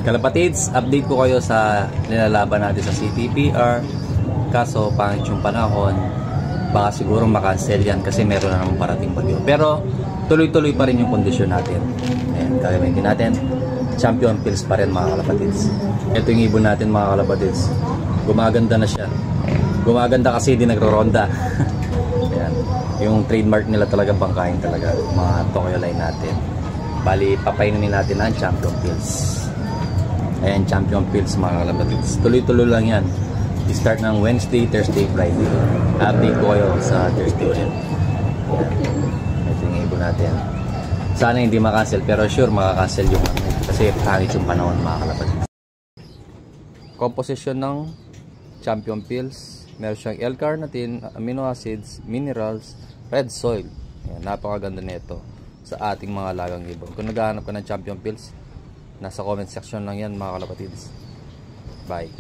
Kalapatids, update ko kayo sa nilalaban natin sa CTPR. Kaso pangit yung panahon, baka siguro makancel yan kasi meron na namang parating bagyo. Pero tuloy-tuloy pa rin yung kondisyon natin. Ayan, gagamitin natin. Champion pills pa rin mga kalapatids. Ito yung ibon natin mga kalapatids. Gumaganda na siya. Gumaganda kasi di nagro-ronda. Ayan, yung trademark nila talaga bangkain talaga. Mga Tokyo line natin. Bali, papainin natin ang champion pills. Ayan, champion pills mga kalapatids. Tuloy-tuloy lang yan. I-start ng Wednesday, Thursday, Friday. Update ko kayo sa Thursday ulit. Ito yung ibon natin. Sana hindi makancel, pero sure makakancel yung kasi pangit yung panahon mga kalapatids. Composition ng champion pills. Meron siyang L-carnitine, amino acids, minerals, red soil. Ayan, napakaganda nito sa ating mga alagang ibon. Kung naghahanap ka ng champion pills, nasa comment section lang yan mga kalapatids. Bye.